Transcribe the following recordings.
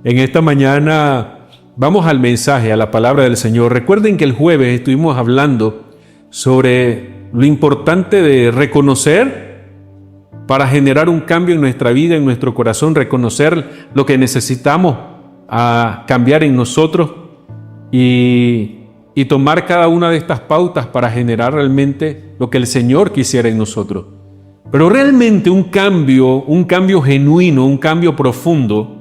En esta mañana vamos al mensaje, a la palabra del Señor. Recuerden que el jueves estuvimos hablando sobre lo importante de reconocer para generar un cambio en nuestra vida, en nuestro corazón, reconocer lo que necesitamos cambiar en nosotros y tomar cada una de estas pautas para generar realmente lo que el Señor quisiera en nosotros. Pero realmente un cambio genuino, un cambio profundo,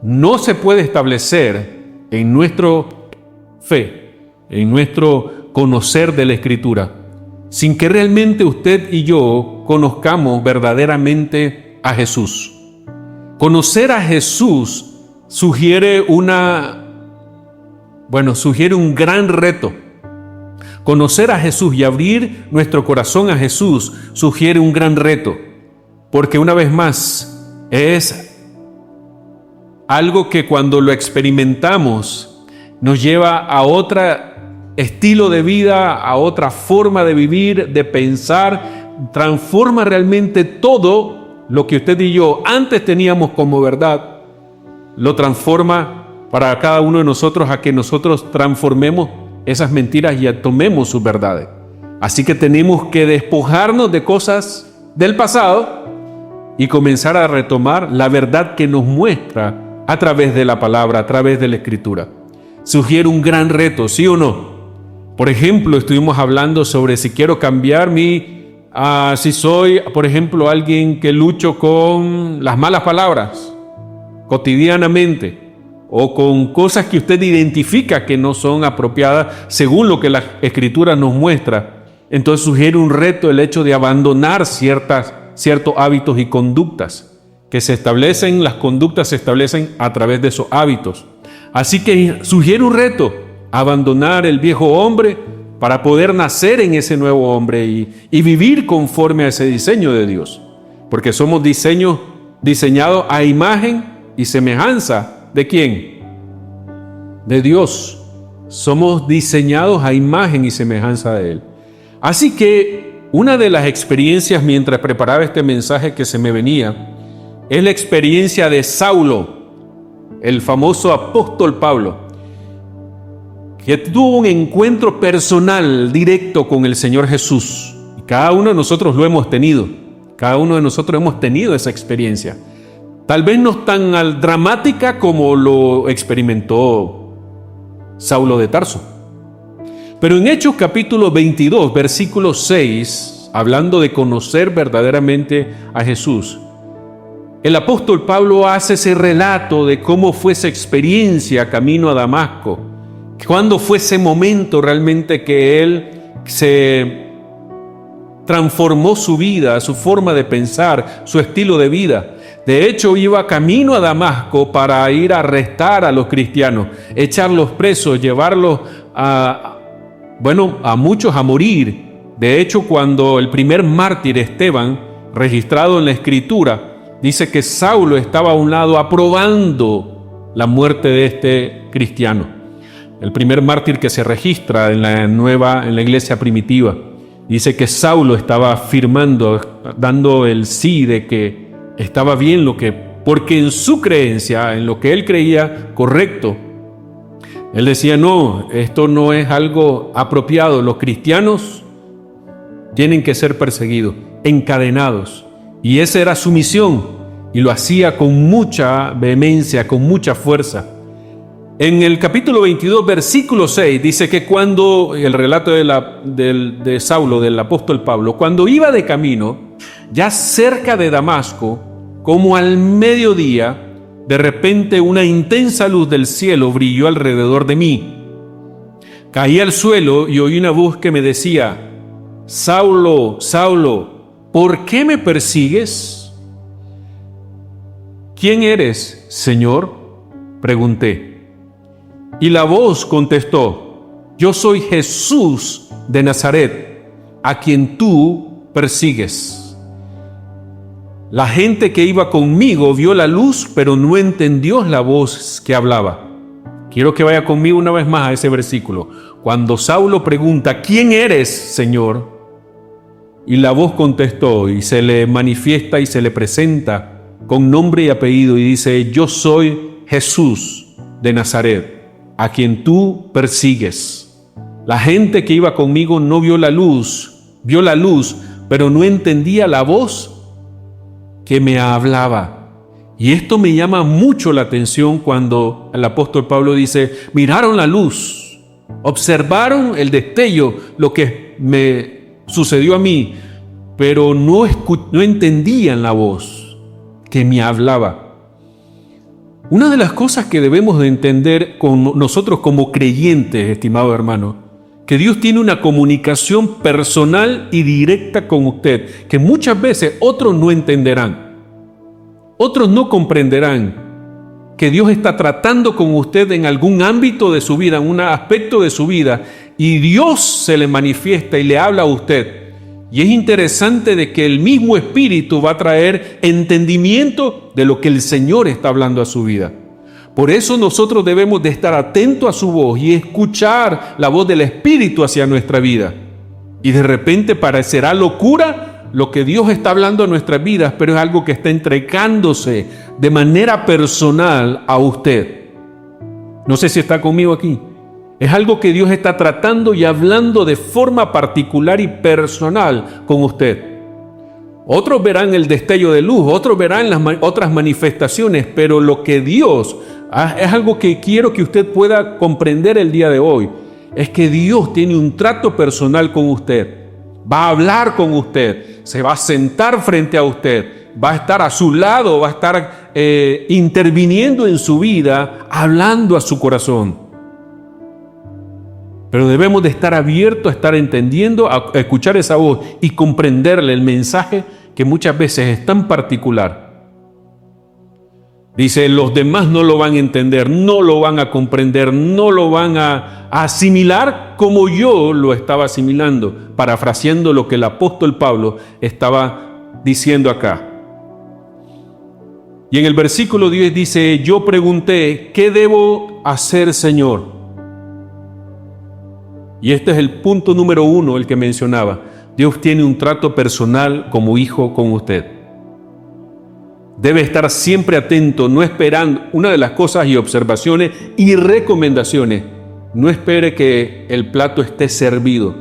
no se puede establecer en nuestra fe, en nuestro conocer de la Escritura, sin que realmente usted y yo conozcamos verdaderamente a Jesús. Conocer a Jesús sugiere un gran reto. Conocer a Jesús y abrir nuestro corazón a Jesús sugiere un gran reto, porque una vez más es algo que cuando lo experimentamos nos lleva a otro estilo de vida, a otra forma de vivir, de pensar, transforma realmente todo lo que usted y yo antes teníamos como verdad, lo transforma para cada uno de nosotros a que nosotros transformemos esas mentiras y tomemos sus verdades. Así que tenemos que despojarnos de cosas del pasado y comenzar a retomar la verdad que nos muestra a través de la palabra, a través de la Escritura. Sugiere un gran reto, ¿sí o no? Por ejemplo, estuvimos hablando sobre si quiero cambiar si soy, por ejemplo, alguien que lucho con las malas palabras cotidianamente, o con cosas que usted identifica que no son apropiadas según lo que la Escritura nos muestra. Entonces sugiere un reto el hecho de abandonar ciertos hábitos y conductas que se establecen. Las conductas se establecen a través de esos hábitos. Así que sugiere un reto, abandonar el viejo hombre para poder nacer en ese nuevo hombre y vivir conforme a ese diseño de Dios. Porque somos diseñados a imagen y semejanza. ¿De quién? De Dios. Somos diseñados a imagen y semejanza de Él. Así que una de las experiencias mientras preparaba este mensaje que se me venía es la experiencia de Saulo, el famoso apóstol Pablo, que tuvo un encuentro personal directo con el Señor Jesús. Y cada uno de nosotros lo hemos tenido. Cada uno de nosotros hemos tenido esa experiencia. Tal vez no tan dramática como lo experimentó Saulo de Tarso. Pero en Hechos capítulo 22, versículo 6, hablando de conocer verdaderamente a Jesús, el apóstol Pablo hace ese relato de cómo fue esa experiencia camino a Damasco, cuándo fue ese momento realmente que él se transformó su vida, su forma de pensar, su estilo de vida. De hecho, iba camino a Damasco para ir a arrestar a los cristianos, echarlos presos, llevarlos a muchos a morir. De hecho, cuando el primer mártir Esteban, registrado en la Escritura, dice que Saulo estaba a un lado aprobando la muerte de este cristiano. El primer mártir que se registra en la iglesia primitiva. Dice que Saulo estaba firmando, dando el sí de que estaba bien porque en su creencia, en lo que él creía correcto, él decía, no, esto no es algo apropiado. Los cristianos tienen que ser perseguidos, encadenados. Y esa era su misión. Y lo hacía con mucha vehemencia, con mucha fuerza. En el capítulo 22, versículo 6, dice que cuando, el relato de Saulo, del apóstol Pablo, cuando iba de camino, ya cerca de Damasco, como al mediodía, de repente una intensa luz del cielo brilló alrededor de mí. Caí al suelo y oí una voz que me decía, Saulo, Saulo, ¿por qué me persigues? ¿Quién eres, Señor?, pregunté. Y la voz contestó, yo soy Jesús de Nazaret, a quien tú persigues. La gente que iba conmigo vio la luz, pero no entendió la voz que hablaba. Quiero que vaya conmigo una vez más a ese versículo. Cuando Saulo pregunta, ¿quién eres, Señor? Y la voz contestó, y se le manifiesta y se le presenta con nombre y apellido, y dice, yo soy Jesús de Nazaret, a quien tú persigues. La gente que iba conmigo no vio la luz, pero no entendía la voz que me hablaba. Y esto me llama mucho la atención cuando el apóstol Pablo dice, miraron la luz, observaron el destello, lo que me sucedió a mí, pero no entendían la voz que me hablaba. Una de las cosas que debemos de entender con nosotros como creyentes, estimado hermano, que Dios tiene una comunicación personal y directa con usted, que muchas veces otros no entenderán, otros no comprenderán, que Dios está tratando con usted en algún ámbito de su vida, en un aspecto de su vida, y Dios se le manifiesta y le habla a usted. Y es interesante de que el mismo Espíritu va a traer entendimiento de lo que el Señor está hablando a su vida. Por eso nosotros debemos de estar atentos a su voz y escuchar la voz del Espíritu hacia nuestra vida. Y de repente parecerá locura lo que Dios está hablando a nuestras vidas, pero es algo que está entregándose de manera personal a usted. No sé si está conmigo aquí. Es algo que Dios está tratando y hablando de forma particular y personal con usted. Otros verán el destello de luz, otros verán las otras manifestaciones, pero lo que Dios, es algo que quiero que usted pueda comprender el día de hoy, es que Dios tiene un trato personal con usted. Va a hablar con usted, se va a sentar frente a usted, va a estar a su lado, va a estar interviniendo en su vida, hablando a su corazón. Pero debemos de estar abiertos a estar entendiendo, a escuchar esa voz y comprenderle el mensaje que muchas veces es tan particular. Dice, los demás no lo van a entender, no lo van a comprender, no lo van a asimilar como yo lo estaba asimilando, parafraseando lo que el apóstol Pablo estaba diciendo acá. Y en el versículo 10 dice, yo pregunté, ¿qué debo hacer, Señor? Y este es el punto número 1, el que mencionaba. Dios tiene un trato personal como hijo con usted. Debe estar siempre atento, no esperando. Una de las cosas y observaciones y recomendaciones, no espere que el plato esté servido.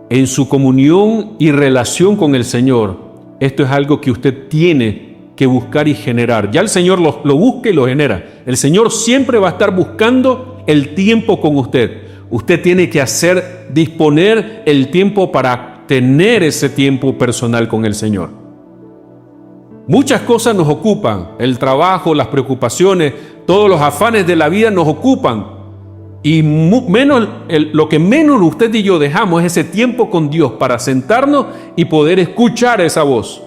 En su comunión y relación con el Señor, esto es algo que usted tiene que buscar y generar. Ya el Señor lo busca y lo genera. El Señor siempre va a estar buscando el tiempo con usted. Usted tiene que disponer el tiempo para tener ese tiempo personal con el Señor. Muchas cosas nos ocupan, el trabajo, las preocupaciones, todos los afanes de la vida nos ocupan. Y lo que menos usted y yo dejamos es ese tiempo con Dios para sentarnos y poder escuchar esa voz.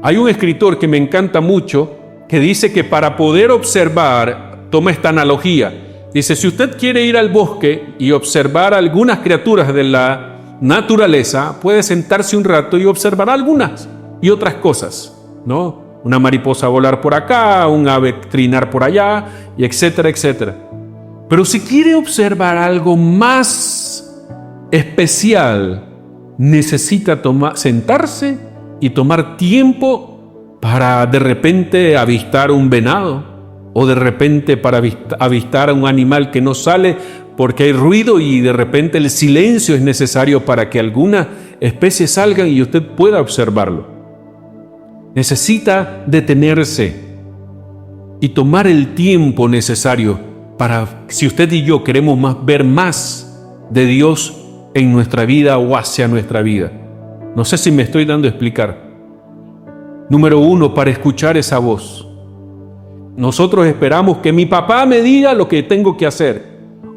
Hay un escritor que me encanta mucho que dice que para poder observar, toma esta analogía. Dice, si usted quiere ir al bosque y observar algunas criaturas de la naturaleza, puede sentarse un rato y observar algunas y otras cosas, ¿no? Una mariposa volar por acá, un ave trinar por allá, y etcétera, etcétera. Pero si quiere observar algo más especial, necesita sentarse y tomar tiempo para de repente avistar un venado, o de repente para avistar a un animal que no sale porque hay ruido y de repente el silencio es necesario para que alguna especie salga y usted pueda observarlo. Necesita detenerse y tomar el tiempo necesario para, si usted y yo queremos ver más de Dios en nuestra vida o hacia nuestra vida. No sé si me estoy dando a explicar. Número 1, para escuchar esa voz. Nosotros esperamos que mi papá me diga lo que tengo que hacer,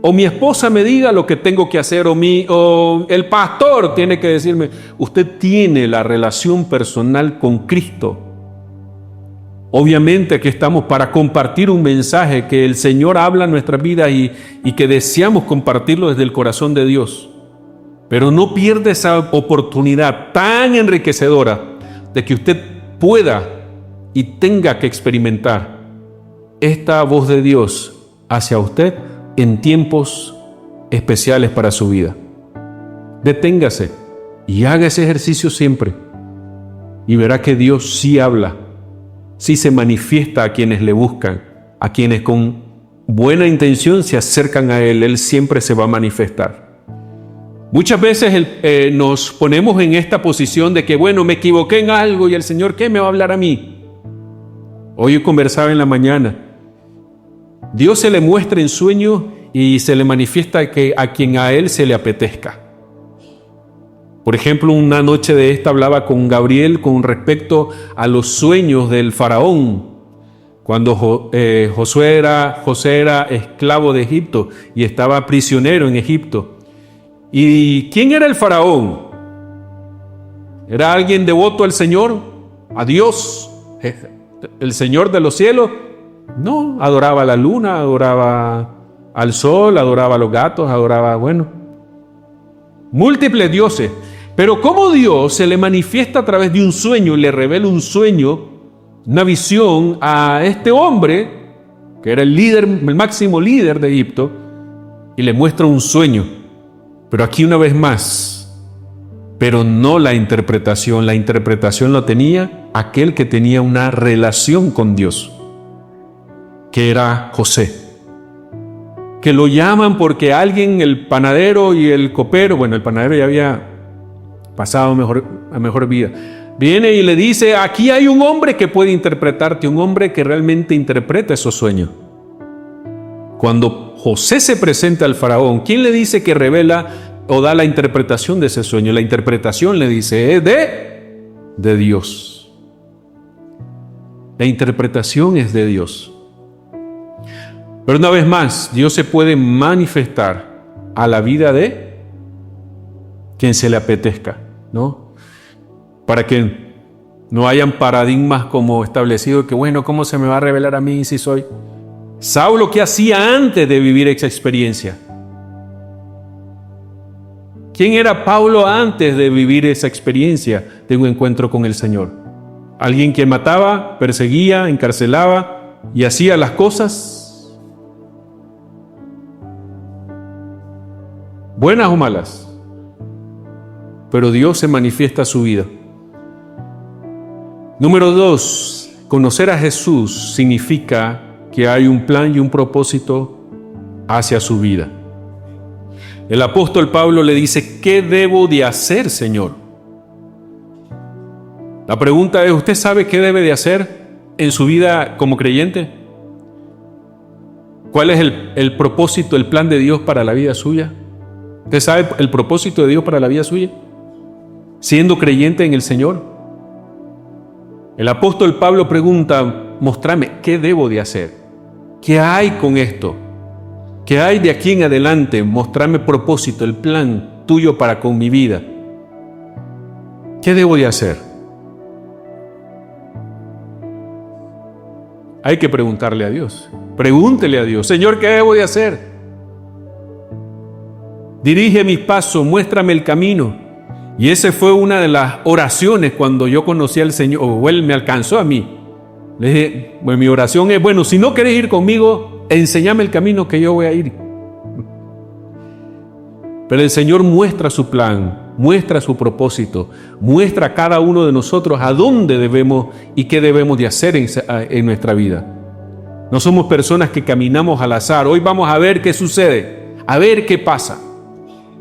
o mi esposa me diga lo que tengo que hacer, o el pastor tiene que decirme. Usted tiene la relación personal con Cristo. Obviamente aquí estamos para compartir un mensaje que el Señor habla en nuestras vidas y que deseamos compartirlo desde el corazón de Dios. Pero no pierda esa oportunidad tan enriquecedora de que usted pueda y tenga que experimentar esta voz de Dios hacia usted en tiempos especiales para su vida. Deténgase y haga ese ejercicio siempre y verá que Dios sí habla sí se manifiesta a quienes le buscan, a quienes con buena intención se acercan a Él. Él siempre se va a manifestar. Muchas veces nos ponemos en esta posición de que, bueno, me equivoqué en algo y el Señor, ¿qué me va a hablar a mí? Hoy yo conversaba en la mañana. Dios se le muestra en sueños y se le manifiesta a quien a Él se le apetezca. Por ejemplo, una noche de esta hablaba con Gabriel con respecto a los sueños del faraón, cuando José era esclavo de Egipto y estaba prisionero en Egipto. ¿Y quién era el faraón? ¿Era alguien devoto al Señor, a Dios, el Señor de los cielos? No, adoraba a la luna, adoraba al sol, adoraba a los gatos, adoraba, múltiples dioses. Pero cómo Dios se le manifiesta a través de un sueño y le revela un sueño, una visión a este hombre, que era el líder, el máximo líder de Egipto, y le muestra un sueño. Pero aquí una vez más, pero no la interpretación la tenía aquel que tenía una relación con Dios, que era José, que lo llaman porque alguien, el panadero y el copero, el panadero ya había pasado a mejor vida, viene y le dice, aquí hay un hombre que puede interpretarte, un hombre que realmente interpreta esos sueños. Cuando José se presenta al faraón, ¿quién le dice que revela o da la interpretación de ese sueño? La interpretación, le dice, es de Dios. La interpretación es de Dios. Pero una vez más, Dios se puede manifestar a la vida de quien se le apetezca, ¿no? Para que no hayan paradigmas como establecidos que, ¿cómo se me va a revelar a mí si soy Saulo? ¿Qué hacía antes de vivir esa experiencia? ¿Quién era Pablo antes de vivir esa experiencia de un encuentro con el Señor? Alguien que mataba, perseguía, encarcelaba y hacía las cosas buenas o malas. Pero Dios se manifiesta a su vida. Número 2, conocer a Jesús significa que hay un plan y un propósito hacia su vida. El apóstol Pablo le dice, ¿qué debo de hacer, Señor? La pregunta es, ¿usted sabe qué debe de hacer en su vida como creyente? ¿Cuál es el propósito, el plan de Dios para la vida suya? ¿Usted sabe el propósito de Dios para la vida suya? Siendo creyente en el Señor. El apóstol Pablo pregunta, mostrame, ¿qué debo de hacer? ¿Qué hay con esto? ¿Qué hay de aquí en adelante? Mostrame propósito, el plan tuyo para con mi vida. ¿Qué debo de hacer? Hay que preguntarle a Dios. Pregúntele a Dios, Señor, ¿qué debo de hacer? Dirige mis pasos, muéstrame el camino. Y esa fue una de las oraciones cuando yo conocí al Señor, o Él me alcanzó a mí. Le dije, mi oración es, si no quieres ir conmigo, enséñame el camino que yo voy a ir. Pero el Señor muestra su plan, muestra su propósito, muestra a cada uno de nosotros a dónde debemos y qué debemos de hacer en nuestra vida. No somos personas que caminamos al azar. Hoy vamos a ver qué sucede, a ver qué pasa.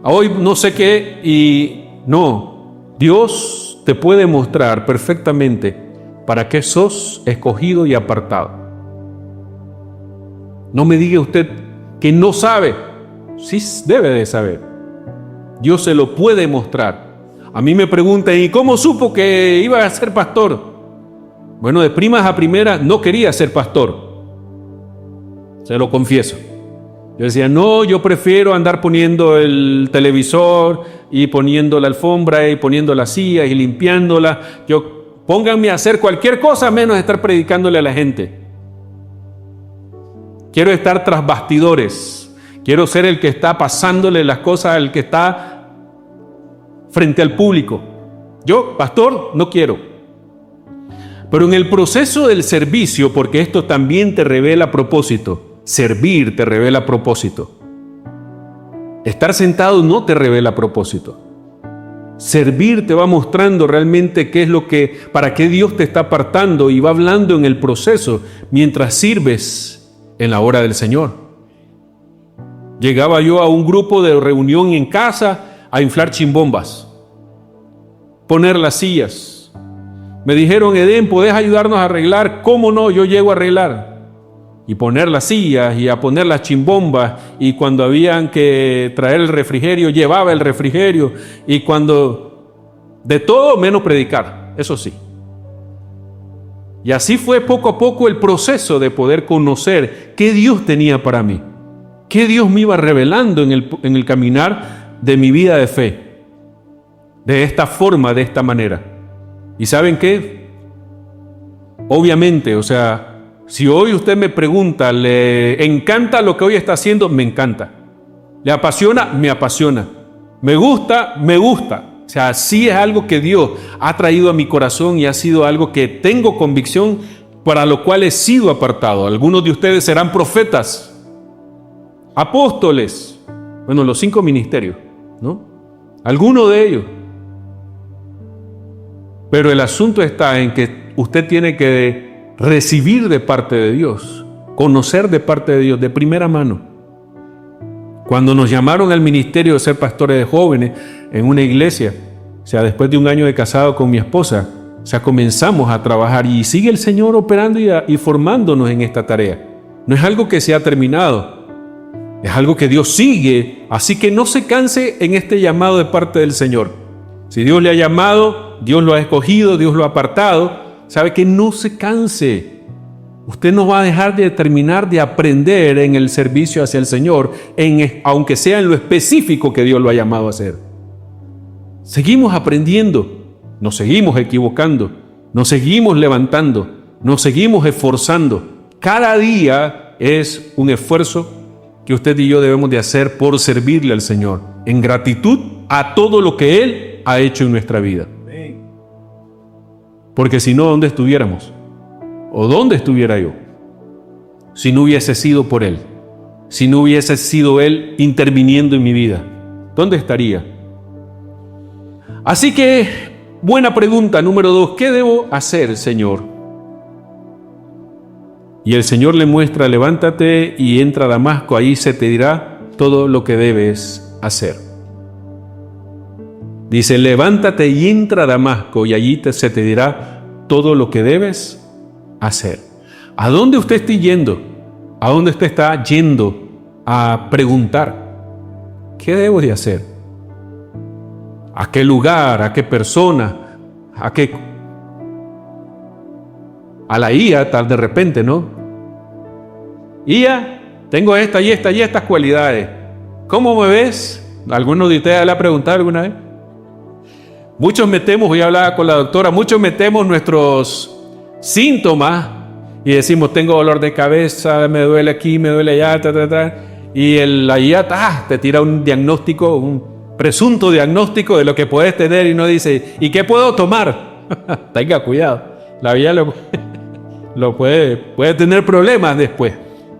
Hoy no sé qué y no. Dios te puede mostrar perfectamente para qué sos escogido y apartado. No me diga usted que no sabe. Sí debe de saber. Dios se lo puede mostrar. A mí me preguntan, ¿y cómo supo que iba a ser pastor? De primas a primeras no quería ser pastor. Se lo confieso. Yo decía, no, yo prefiero andar poniendo el televisor y poniendo la alfombra y poniendo las sillas y limpiándola. Pónganme a hacer cualquier cosa menos estar predicándole a la gente. Quiero estar tras bastidores. Quiero ser el que está pasándole las cosas al que está frente al público. Yo, pastor, no quiero. Pero en el proceso del servicio, porque esto también te revela propósito, servir te revela propósito. Estar sentado no te revela propósito. Servir te va mostrando realmente qué es lo que, para qué Dios te está apartando y va hablando en el proceso mientras sirves en la hora del Señor. Llegaba yo a un grupo de reunión en casa a inflar chimbombas, poner las sillas. Me dijeron, Edén, ¿podés ayudarnos a arreglar? ¿Cómo no? Yo llego a arreglar. Y poner las sillas y a poner las chimbombas, y cuando habían que traer el refrigerio, llevaba el refrigerio, y cuando de todo menos predicar, eso sí. Y así fue poco a poco el proceso de poder conocer qué Dios tenía para mí, qué Dios me iba revelando en el caminar de mi vida de fe, de esta forma, de esta manera. ¿Y saben qué? Obviamente, o sea, si hoy usted me pregunta, ¿le encanta lo que hoy está haciendo? Me encanta. ¿Le apasiona? Me apasiona. ¿Me gusta? Me gusta. O sea, sí es algo que Dios ha traído a mi corazón y ha sido algo que tengo convicción para lo cual he sido apartado. Algunos de ustedes serán profetas, apóstoles, bueno, los 5 ministerios, ¿no? Alguno de ellos. Pero el asunto está en que usted tiene que recibir de parte de Dios, conocer de parte de Dios de primera mano. Cuando nos llamaron al ministerio de ser pastores de jóvenes en una iglesia, o sea, después de un año de casado con mi esposa, o sea, comenzamos a trabajar y sigue el Señor operando y formándonos en esta tarea. No es algo que se ha terminado, es algo que Dios sigue, así que no se canse en este llamado de parte del Señor. Si Dios le ha llamado, Dios lo ha escogido, Dios lo ha apartado, sabe que no se canse. Usted no va a dejar de terminar de aprender en el servicio hacia el Señor, aunque sea en lo específico que Dios lo ha llamado a hacer. Seguimos aprendiendo, nos seguimos equivocando, nos seguimos levantando, nos seguimos esforzando. Cada día es un esfuerzo que usted y yo debemos de hacer por servirle al Señor, en gratitud a todo lo que Él ha hecho en nuestra vida. Porque si no, ¿dónde estuviéramos? ¿O dónde estuviera yo? Si no hubiese sido por Él, si no hubiese sido Él interviniendo en mi vida, ¿dónde estaría? Así que, buena pregunta número 2, ¿qué debo hacer, Señor? Y el Señor le muestra, levántate y entra a Damasco, ahí se te dirá todo lo que debes hacer. Dice, levántate y entra a Damasco y allí se te dirá todo lo que debes hacer. ¿A dónde usted está yendo? ¿A dónde usted está yendo a preguntar? ¿Qué debo de hacer? ¿A qué lugar? ¿A qué persona? ¿A qué? A la IA, tal de repente, ¿no? IA, tengo esta y esta y estas cualidades. ¿Cómo me ves? ¿Alguno de ustedes le ha preguntado alguna vez? Muchos metemos, hoy hablaba con la doctora, muchos metemos nuestros síntomas y decimos, tengo dolor de cabeza, me duele aquí, me duele allá, y la IA te tira un diagnóstico, un presunto diagnóstico de lo que puedes tener y no dice, ¿y qué puedo tomar? Tenga cuidado, la IA lo puede tener problemas después,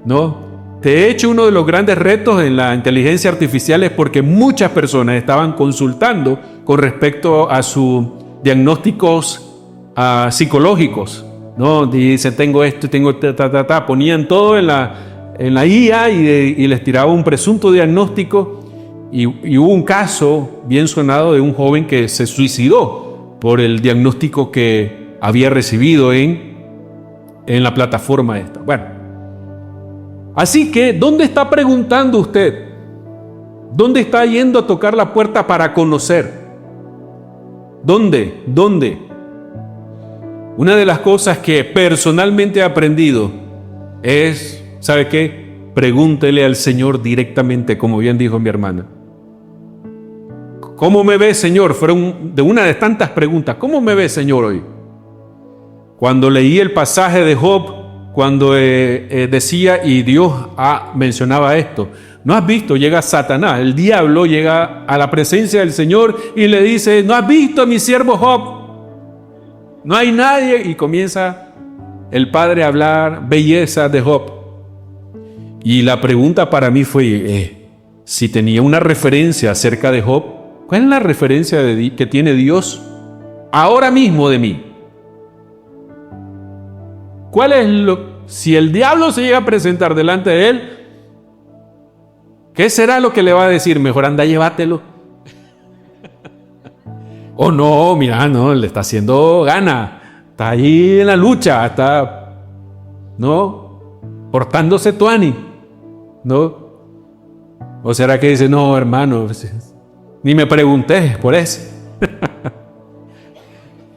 ¿no? De hecho, uno de los grandes retos en la inteligencia artificial es porque muchas personas estaban consultando con respecto a sus diagnósticos psicológicos, ¿no? Dicen, tengo esto, tengo ponían todo en la IA y les tiraba un presunto diagnóstico y hubo un caso bien sonado de un joven que se suicidó por el diagnóstico que había recibido en la plataforma esta. Bueno. Así que, ¿dónde está preguntando usted? ¿Dónde está yendo a tocar la puerta para conocer? ¿Dónde? Una de las cosas que personalmente he aprendido es, ¿sabe qué? Pregúntele al Señor directamente, como bien dijo mi hermana. ¿Cómo me ves, Señor? Fueron de una de tantas preguntas. ¿Cómo me ves, Señor, hoy? Cuando leí el pasaje de Job, cuando decía, y Dios mencionaba esto, ¿no has visto? Llega Satanás, el diablo llega a la presencia del Señor y le dice, ¿no has visto a mi siervo Job? No hay nadie, y comienza el Padre a hablar belleza de Job. Y la pregunta para mí fue, si tenía una referencia acerca de Job, ¿Cuál es la referencia que tiene Dios ahora mismo de mí? ¿Cuál es si el diablo se llega a presentar delante de él, qué será lo que le va a decir? Mejor anda, llévatelo. Oh no, mira, no, le está haciendo gana, está ahí en la lucha, está, ¿no?, portándose tuani, ¿no? ¿O será que dice, no, hermano, ni me preguntes por eso?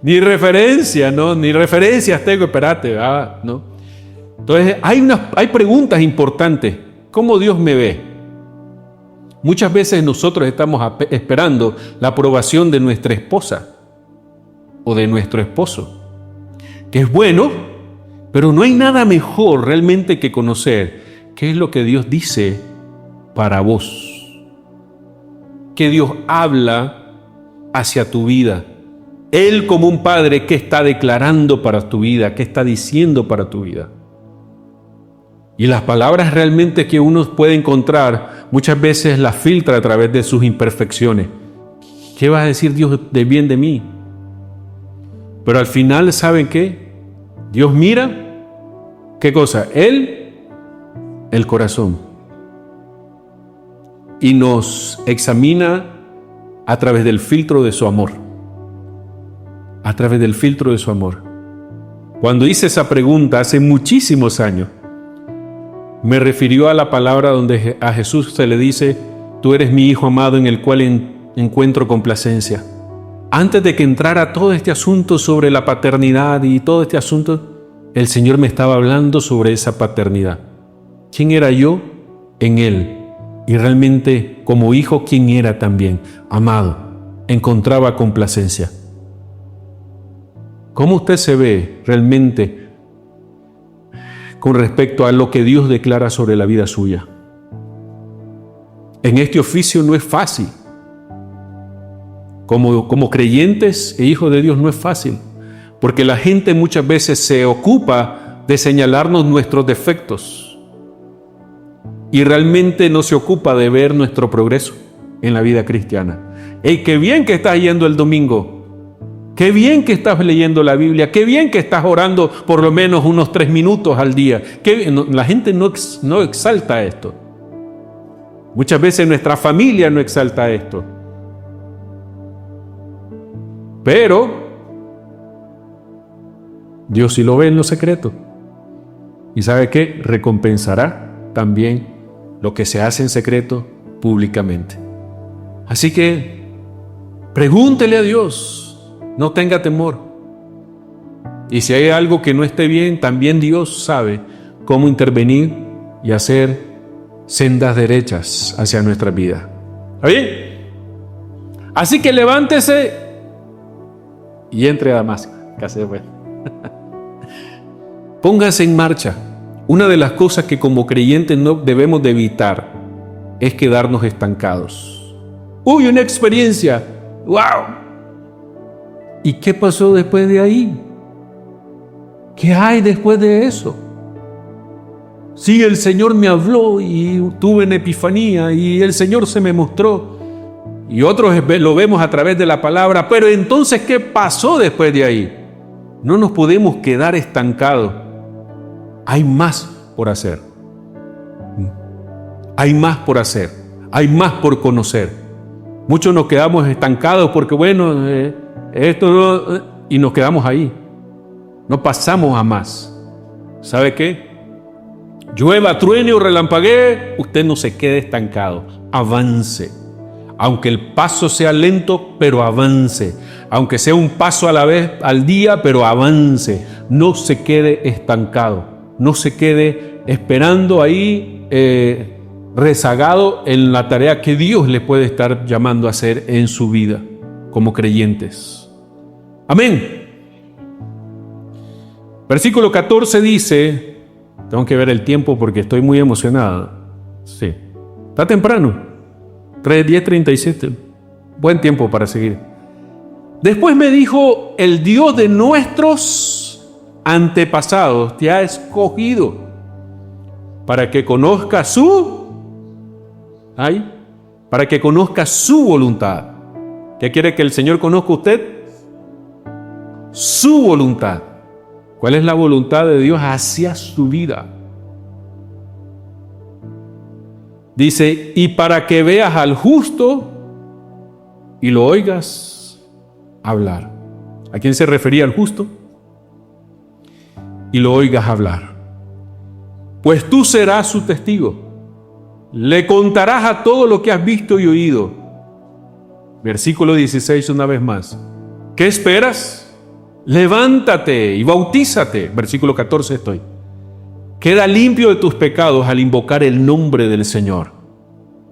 Ni referencia, ¿no? Ni referencias tengo, espérate, ¿no? Entonces, hay preguntas importantes. ¿Cómo Dios me ve? Muchas veces nosotros estamos esperando la aprobación de nuestra esposa o de nuestro esposo, que es bueno, pero no hay nada mejor realmente que conocer qué es lo que Dios dice para vos, que Dios habla hacia tu vida. Él como un padre, ¿qué está declarando para tu vida? ¿Qué está diciendo para tu vida? Y las palabras realmente que uno puede encontrar, muchas veces las filtra a través de sus imperfecciones. ¿Qué va a decir Dios de bien de mí? Pero al final, ¿saben qué? Dios mira, ¿qué cosa? El corazón. Y nos examina a través del filtro de su amor. A través del filtro de su amor. Cuando hice esa pregunta hace muchísimos años, me refirió a la palabra donde a Jesús se le dice, tú eres mi Hijo amado en el cual encuentro complacencia. Antes de que entrara todo este asunto sobre la paternidad y todo este asunto, el Señor me estaba hablando sobre esa paternidad. ¿Quién era yo en Él? Y realmente como hijo, ¿quién era también? Amado, encontraba complacencia. ¿Cómo usted se ve realmente con respecto a lo que Dios declara sobre la vida suya? En este oficio no es fácil. Como creyentes e hijos de Dios no es fácil, porque la gente muchas veces se ocupa de señalarnos nuestros defectos y realmente no se ocupa de ver nuestro progreso en la vida cristiana. ¡Ey, qué bien que estás yendo el domingo! ¡Qué bien que estás leyendo la Biblia! ¡Qué bien que estás orando por lo menos unos 3 minutos al día! La gente no exalta esto. Muchas veces nuestra familia no exalta esto. Pero Dios sí lo ve en lo secreto. ¿Y sabe qué? Recompensará también lo que se hace en secreto públicamente. Así que pregúntele a Dios. No tenga temor. Y si hay algo que no esté bien, también Dios sabe cómo intervenir y hacer sendas derechas hacia nuestra vida. ¿Está bien? Así que levántese y entre a Damasco. Casi fue. Póngase en marcha. Una de las cosas que como creyentes no debemos de evitar es quedarnos estancados. ¡Uy, una experiencia! ¡Wow! ¿Y qué pasó después de ahí? ¿Qué hay después de eso? Sí, el Señor me habló y tuve una epifanía y el Señor se me mostró. Y otros lo vemos a través de la palabra. Pero entonces, ¿qué pasó después de ahí? No nos podemos quedar estancados. Hay más por hacer. Hay más por hacer. Hay más por conocer. Muchos nos quedamos estancados porque, bueno, esto no, y nos quedamos ahí. No pasamos a más. ¿Sabe qué? Llueva, truene o relampaguee, usted no se quede estancado. Avance. Aunque el paso sea lento, pero avance. Aunque sea un paso a la vez al día, pero avance. No se quede estancado. No se quede esperando ahí rezagado en la tarea que Dios le puede estar llamando a hacer en su vida como creyentes. Amén. Versículo 14 dice, tengo que ver el tiempo porque estoy muy emocionado. Sí, está temprano, 10:37, buen tiempo para seguir. Después me dijo, el Dios de nuestros antepasados te ha escogido para que conozca para que conozca su voluntad. ¿Qué quiere que el Señor conozca a usted? Su voluntad. ¿Cuál es la voluntad de Dios hacia su vida? Dice, y para que veas al justo y lo oigas hablar. ¿A quién se refería al justo? Y lo oigas hablar. Pues tú serás su testigo. Le contarás a todo lo que has visto y oído. Versículo 16 una vez más. ¿Qué esperas? Levántate y bautízate. Versículo 14 estoy. Queda limpio de tus pecados al invocar el nombre del Señor.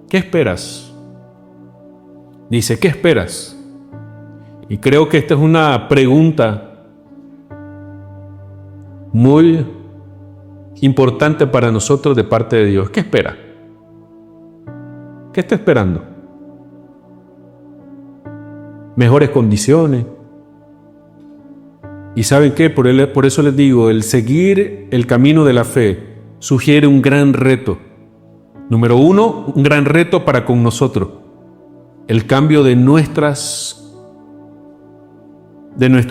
¿Qué esperas? Dice, ¿qué esperas? Y creo que esta es una pregunta muy importante para nosotros de parte de Dios. ¿Qué espera? ¿Qué está esperando? Mejores condiciones. Y ¿saben qué? Por eso les digo, el seguir el camino de la fe sugiere un gran reto. Número uno, un gran reto para con nosotros. El cambio de nuestro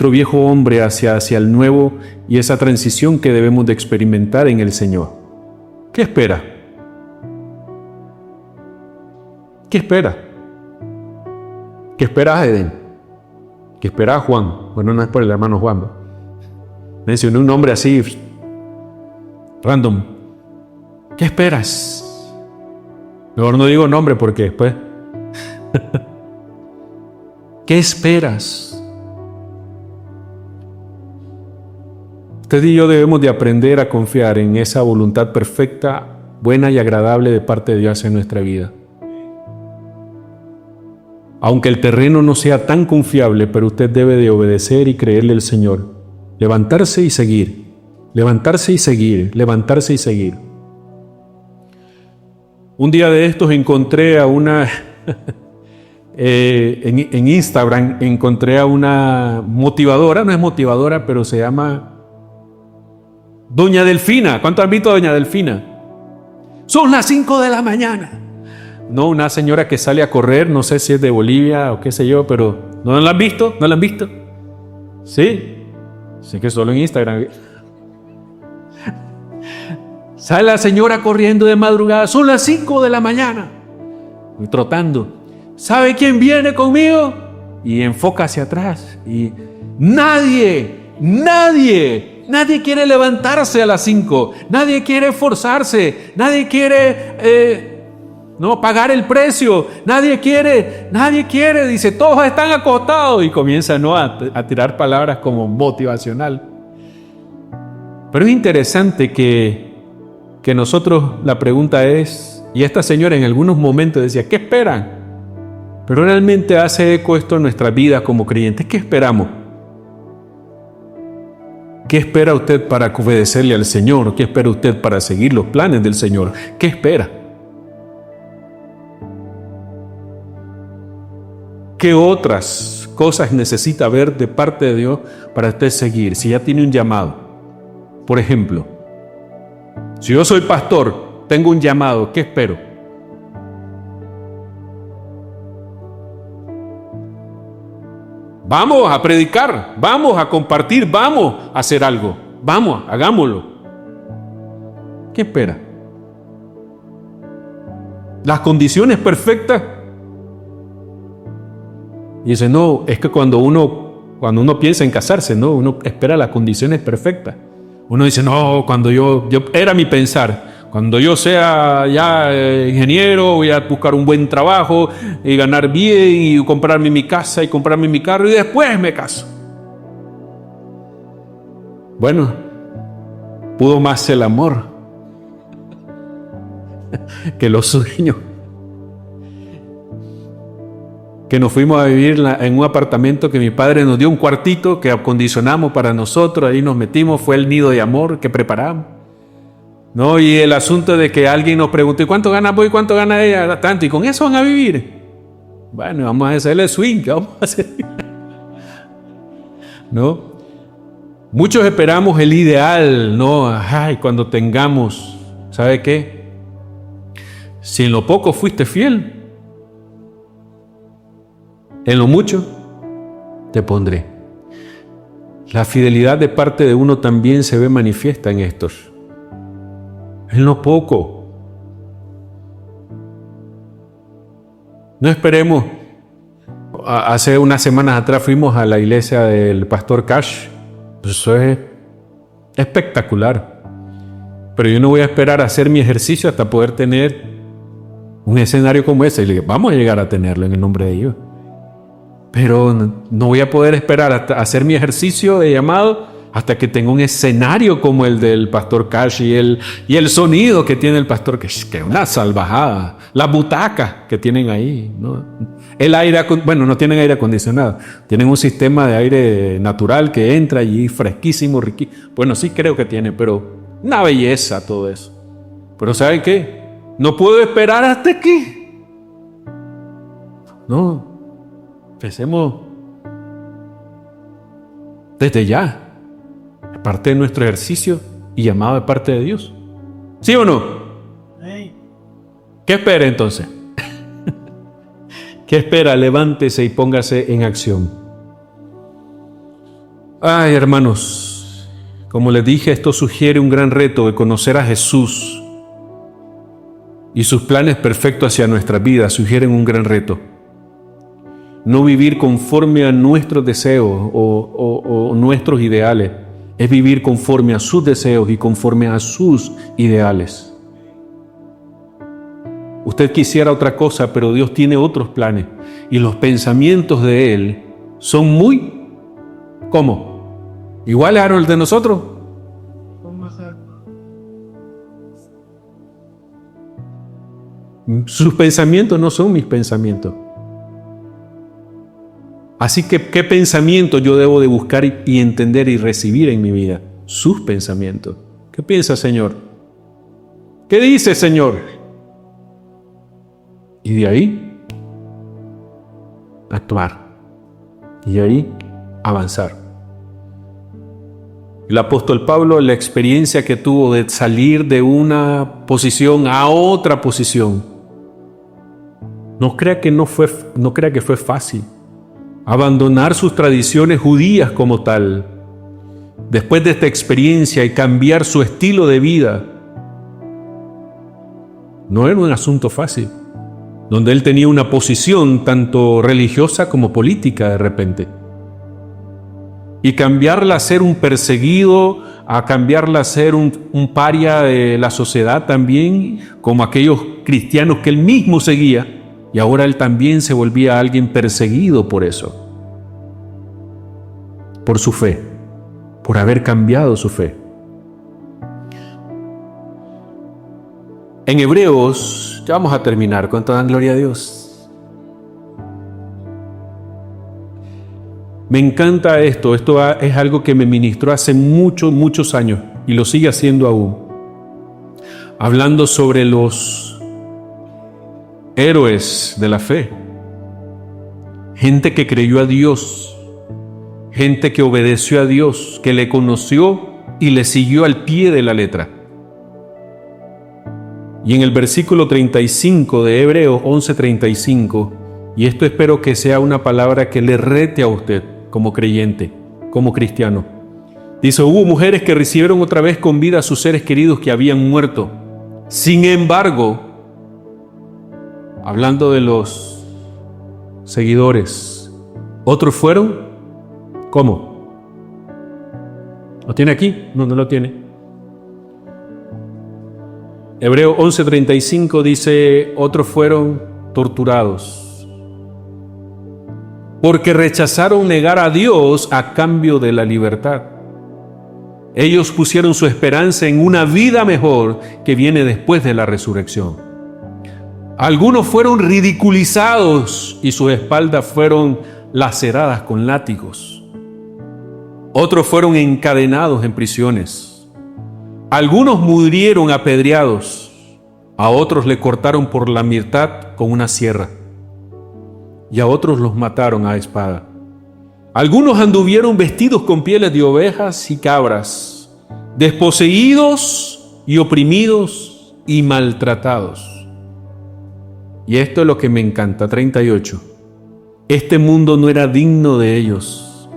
viejo hombre hacia el nuevo y esa transición que debemos de experimentar en el Señor. ¿Qué espera? ¿Qué espera? ¿Qué espera Eden? ¿Qué espera Juan? Bueno, no es por el hermano Juan. Mencioné un nombre así, random. ¿Qué esperas? Mejor no digo nombre porque después. ¿Qué esperas? Usted y yo debemos de aprender a confiar en esa voluntad perfecta, buena y agradable de parte de Dios en nuestra vida. Aunque el terreno no sea tan confiable, pero usted debe de obedecer y creerle al Señor. Levantarse y seguir. Levantarse y seguir. Levantarse y seguir. Un día de estos encontré a una... en Instagram encontré a una motivadora. No es motivadora, pero se llama Doña Delfina. ¿Cuánto han visto a Doña Delfina? Son las 5 de la mañana. No, una señora que sale a correr, no sé si es de Bolivia o qué sé yo, pero ¿no la han visto? ¿No la han visto? Sí, sé que solo en Instagram. Sale la señora corriendo de madrugada, son las 5 de la mañana, y trotando. ¿Sabe quién viene conmigo? Y enfoca hacia atrás y nadie quiere levantarse a las 5, nadie quiere esforzarse, nadie quiere pagar el precio, nadie quiere, dice, todos están acostados y comienza a tirar palabras como motivacional. Pero es interesante que nosotros, la pregunta es, y esta señora en algunos momentos decía, ¿qué esperan? Pero realmente hace eco esto en nuestra vida como creyentes. ¿Qué esperamos? ¿Qué espera usted para obedecerle al Señor? ¿Qué espera usted para seguir los planes del Señor? ¿Qué espera? ¿Qué otras cosas necesita ver de parte de Dios para usted seguir? Si ya tiene un llamado. Por ejemplo, si yo soy pastor, tengo un llamado, ¿qué espero? Vamos a predicar, vamos a compartir, vamos a hacer algo. Vamos, hagámoslo. ¿Qué espera? Las condiciones perfectas. Y dice, no, es que cuando uno piensa en casarse, no, uno espera las condiciones perfectas. Uno dice, no, cuando yo era mi pensar, cuando yo sea ya ingeniero, voy a buscar un buen trabajo y ganar bien y comprarme mi casa y comprarme mi carro y después me caso. Bueno, pudo más el amor que los sueños. Que nos fuimos a vivir en un apartamento que mi padre nos dio, un cuartito que acondicionamos para nosotros, ahí nos metimos, fue el nido de amor que preparamos. ¿No? Y el asunto de que alguien nos preguntó, ¿y cuánto gana vos y cuánto gana ella? Tanto, y con eso van a vivir. Bueno, vamos a hacerle swing, vamos a hacer. ¿No? Muchos esperamos el ideal, ¿no? Ay, cuando tengamos, ¿sabe qué? Si en lo poco fuiste fiel, En lo mucho te pondré. La fidelidad de parte de uno también se ve manifiesta en estos. En lo poco. No esperemos. Hace unas semanas atrás fuimos a la iglesia del pastor Cash. Eso es espectacular. Pero yo no voy a esperar a hacer mi ejercicio hasta poder tener un escenario como ese. Y le digo, vamos a llegar a tenerlo en el nombre de Dios. Pero no voy a poder esperar hasta hacer mi ejercicio de llamado hasta que tenga un escenario como el del pastor Cash y el sonido que tiene el pastor Cash, que es una salvajada. Las butacas que tienen ahí, ¿no? El aire, bueno, no tienen aire acondicionado, tienen un sistema de aire natural que entra allí fresquísimo, riquísimo. Bueno, sí creo que tiene, pero una belleza todo eso. Pero ¿saben qué? No puedo esperar hasta aquí. No, empecemos desde ya. Es parte de nuestro ejercicio y llamado de parte de Dios. ¿Sí o no? ¿Qué espera entonces? ¿Qué espera? Levántese y póngase en acción. Ay, hermanos, como les dije, esto sugiere un gran reto de conocer a Jesús y sus planes perfectos hacia nuestras vidas sugieren un gran reto. No vivir conforme a nuestros deseos o nuestros ideales, es vivir conforme a sus deseos y conforme a sus ideales. Usted quisiera otra cosa, pero Dios tiene otros planes. Y los pensamientos de Él son muy, ¿cómo? ¿Iguales a los de nosotros? Sus pensamientos no son mis pensamientos. Así que, ¿qué pensamiento yo debo de buscar y entender y recibir en mi vida? Sus pensamientos. ¿Qué piensa, Señor? ¿Qué dice, Señor? Y de ahí, actuar. Y de ahí, avanzar. El apóstol Pablo, la experiencia que tuvo de salir de una posición a otra posición, no crea que fue fácil. Abandonar sus tradiciones judías como tal, después de esta experiencia y cambiar su estilo de vida, no era un asunto fácil, donde él tenía una posición tanto religiosa como política de repente. Y cambiarla a ser un perseguido, a cambiarla a ser un paria de la sociedad también, como aquellos cristianos que él mismo seguía, y ahora él también se volvía alguien perseguido por eso, por su fe, por haber cambiado su fe. En Hebreos, ya vamos a terminar, con toda gloria a Dios. Me encanta esto es algo que me ministró hace muchos años y lo sigue haciendo aún. Hablando sobre los héroes de la fe, gente que creyó a Dios, gente que obedeció a Dios, que le conoció y le siguió al pie de la letra. Y en el versículo 35 de Hebreos 11:35, y esto espero que sea una palabra que le rete a usted como creyente, como cristiano. Dice, hubo mujeres que recibieron otra vez con vida a sus seres queridos que habían muerto. Sin embargo, hablando de los seguidores, otros fueron, ¿cómo? ¿Lo tiene aquí? No lo tiene. Hebreos 11:35 dice, otros fueron torturados, porque rechazaron negar a Dios a cambio de la libertad. Ellos pusieron su esperanza en una vida mejor que viene después de la resurrección. Algunos fueron ridiculizados y sus espaldas fueron laceradas con látigos. Otros fueron encadenados en prisiones. Algunos murieron apedreados, a otros le cortaron por la mitad con una sierra, y a otros los mataron a espada. Algunos anduvieron vestidos con pieles de ovejas y cabras, desposeídos y oprimidos y maltratados. Y esto es lo que me encanta, 38. Este mundo no era digno de ellos.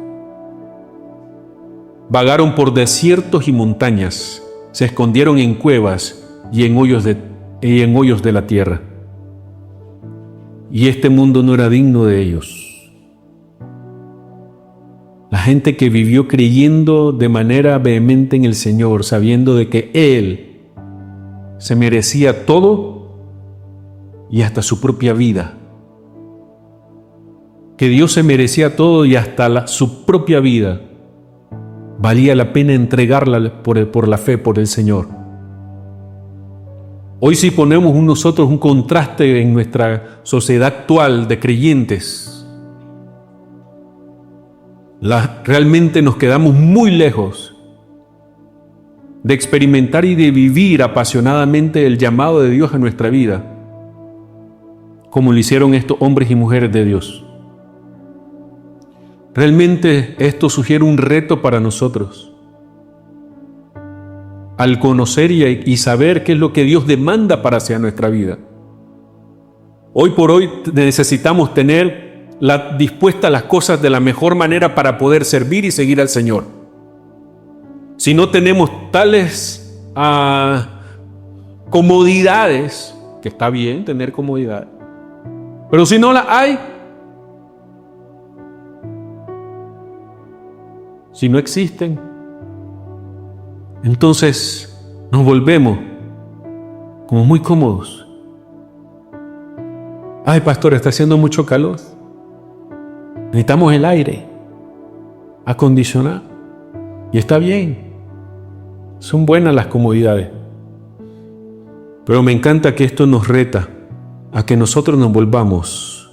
Vagaron por desiertos y montañas, se escondieron en cuevas y en hoyos de la tierra. Y este mundo no era digno de ellos. La gente que vivió creyendo de manera vehemente en el Señor, sabiendo de que Él se merecía todo y hasta su propia vida. Que Dios se merecía todo y hasta su propia vida. Valía la pena entregarla por la fe, por el Señor. Hoy si ponemos nosotros un contraste en nuestra sociedad actual de creyentes, realmente nos quedamos muy lejos de experimentar y de vivir apasionadamente el llamado de Dios a nuestra vida, como lo hicieron estos hombres y mujeres de Dios. Realmente esto sugiere un reto para nosotros, al conocer y saber qué es lo que Dios demanda para hacia nuestra vida. Hoy por hoy necesitamos tener dispuestas las cosas de la mejor manera para poder servir y seguir al Señor. Si no tenemos tales comodidades, que está bien tener comodidad, pero si no las hay, si no existen, entonces nos volvemos como muy cómodos. Ay, pastor, está haciendo mucho calor. Necesitamos el aire acondicionado. Y está bien. Son buenas las comodidades. Pero me encanta que esto nos reta a que nosotros nos volvamos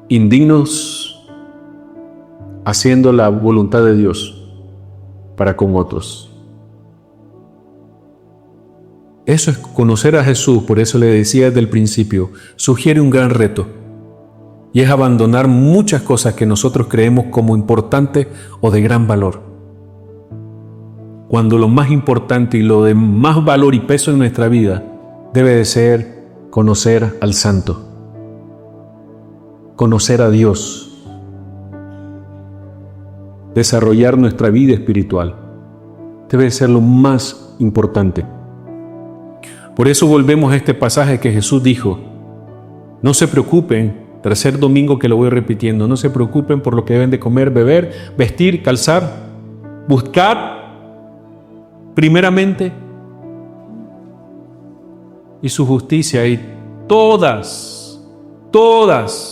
indignos haciendo la voluntad de Dios para con otros. Eso es conocer a Jesús, por eso le decía desde el principio, sugiere un gran reto. Y es abandonar muchas cosas que nosotros creemos como importantes o de gran valor. Cuando lo más importante y lo de más valor y peso en nuestra vida debe de ser conocer al Santo, conocer a Dios, desarrollar nuestra vida espiritual. Debe ser lo más importante. Por eso volvemos a este pasaje que Jesús dijo: no se preocupen. Tercer domingo que lo voy repitiendo. No se preocupen por lo que deben de comer, beber, vestir, calzar. Buscar primeramente y su justicia, y todas,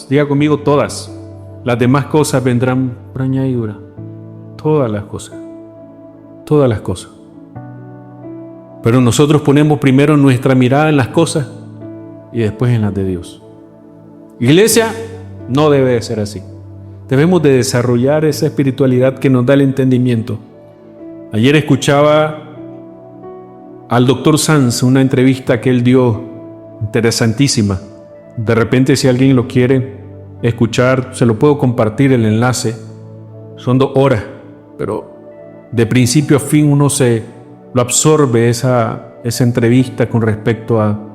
diga conmigo todas, las demás cosas vendrán por añadidura. Todas las cosas. Pero nosotros ponemos primero nuestra mirada en las cosas y después en las de Dios. Iglesia, no debe de ser así. Debemos de desarrollar esa espiritualidad que nos da el entendimiento. Ayer escuchaba al doctor Sanz, una entrevista que él dio, interesantísima. De repente, si alguien lo quiere escuchar, se lo puedo compartir el enlace. Son 2 horas, pero de principio a fin uno lo absorbe esa entrevista con respecto a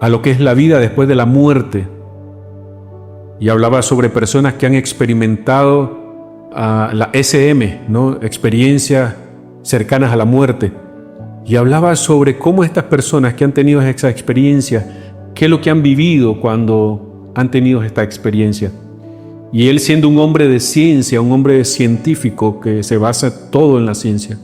lo que es la vida después de la muerte. Y hablaba sobre personas que han experimentado la SM, ¿no? Experiencias cercanas a la muerte. Y hablaba sobre cómo estas personas que han tenido esa experiencia, qué es lo que han vivido cuando han tenido esta experiencia. Y él, siendo un hombre de ciencia, un hombre científico que se basa todo en la ciencia,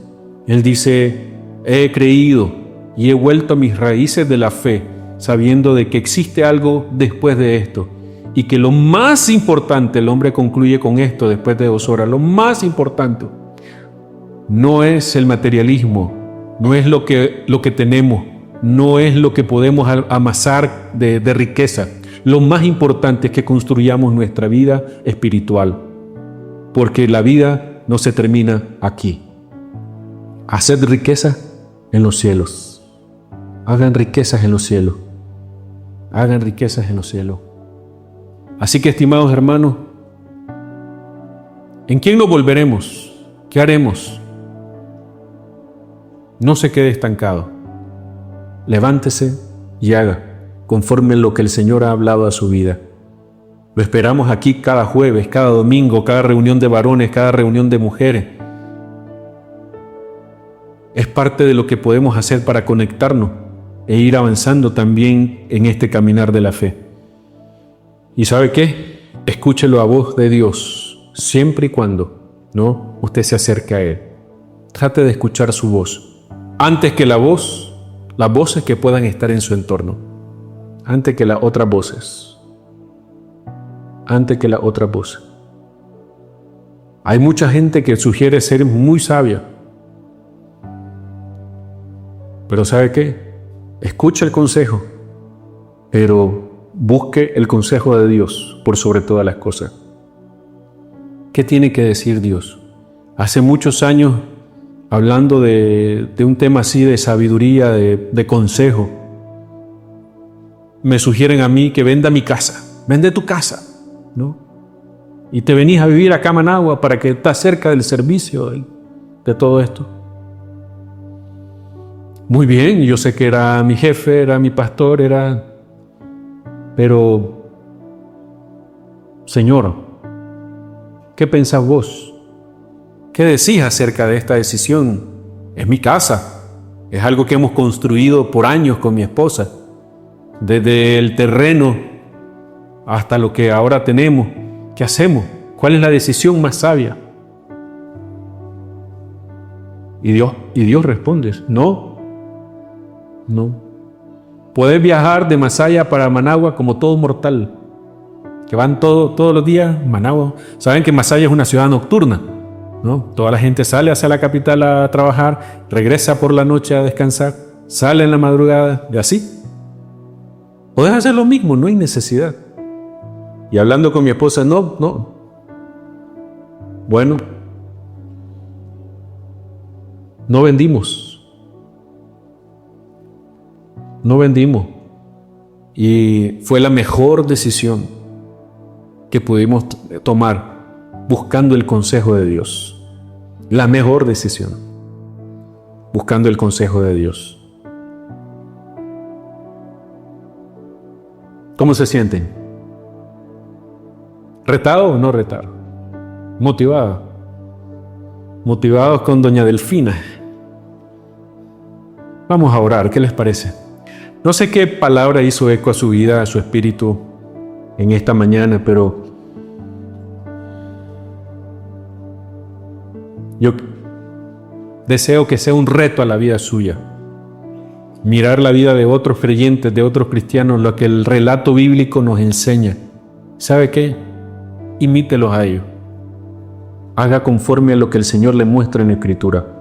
él dice: he creído y he vuelto a mis raíces de la fe, sabiendo de que existe algo después de esto, y que lo más importante, el hombre concluye con esto después de 2 horas, lo más importante no es el materialismo, no es lo que tenemos, no es lo que podemos amasar de riqueza. Lo más importante es que construyamos nuestra vida espiritual, porque la vida no se termina aquí. Haced riqueza en los cielos. Hagan riquezas en los cielos. Hagan riquezas en los cielos. Así que, estimados hermanos, ¿en quién nos volveremos? ¿Qué haremos? No se quede estancado. Levántese y haga. conforme a lo que el Señor ha hablado a su vida. Lo esperamos aquí cada jueves, cada domingo, cada reunión de varones, cada reunión de mujeres. Es parte de lo que podemos hacer para conectarnos e ir avanzando también en este caminar de la fe. ¿Y sabe qué? Escúchelo a voz de Dios, siempre y cuando, ¿no?, usted se acerque a Él. Trate de escuchar su voz. Antes que la voz, las voces que puedan estar en su entorno. Antes que las otras voces. Antes que las otras voces. Hay mucha gente que sugiere ser muy sabia. Pero ¿sabe qué? Escucha el consejo, pero busque el consejo de Dios por sobre todas las cosas. ¿Qué tiene que decir Dios? Hace muchos años, hablando de un tema así de sabiduría, de consejo, me sugieren a mí que venda mi casa. Vende tu casa, ¿no? Y te venís a vivir acá a Managua para que estás cerca del servicio de todo esto. Muy bien, yo sé que era mi jefe, era mi pastor, pero, Señor, ¿qué pensás vos? ¿Qué decís acerca de esta decisión? Es mi casa, es algo que hemos construido por años con mi esposa, desde el terreno hasta lo que ahora tenemos. ¿Qué hacemos? ¿Cuál es la decisión más sabia? Y Dios responde, no. Puedes viajar de Masaya para Managua como todo mortal, que van todos los días a Managua. Saben que Masaya es una ciudad nocturna, ¿no? Toda la gente sale hacia la capital a trabajar, regresa por la noche a descansar, sale en la madrugada y así. Podés hacer lo mismo, no hay necesidad. Y hablando con mi esposa, no. Bueno, no vendimos. Y fue la mejor decisión que pudimos tomar buscando el consejo de Dios. La mejor decisión, buscando el consejo de Dios. ¿Cómo se sienten? ¿Retados o no retados? ¿Motivados? Motivados con doña Delfina. Vamos a orar, ¿qué les parece? No sé qué palabra hizo eco a su vida, a su espíritu en esta mañana, pero yo deseo que sea un reto a la vida suya. Mirar la vida de otros creyentes, de otros cristianos, lo que el relato bíblico nos enseña. ¿Sabe qué? Imítelos a ellos. Haga conforme a lo que el Señor le muestra en la Escritura.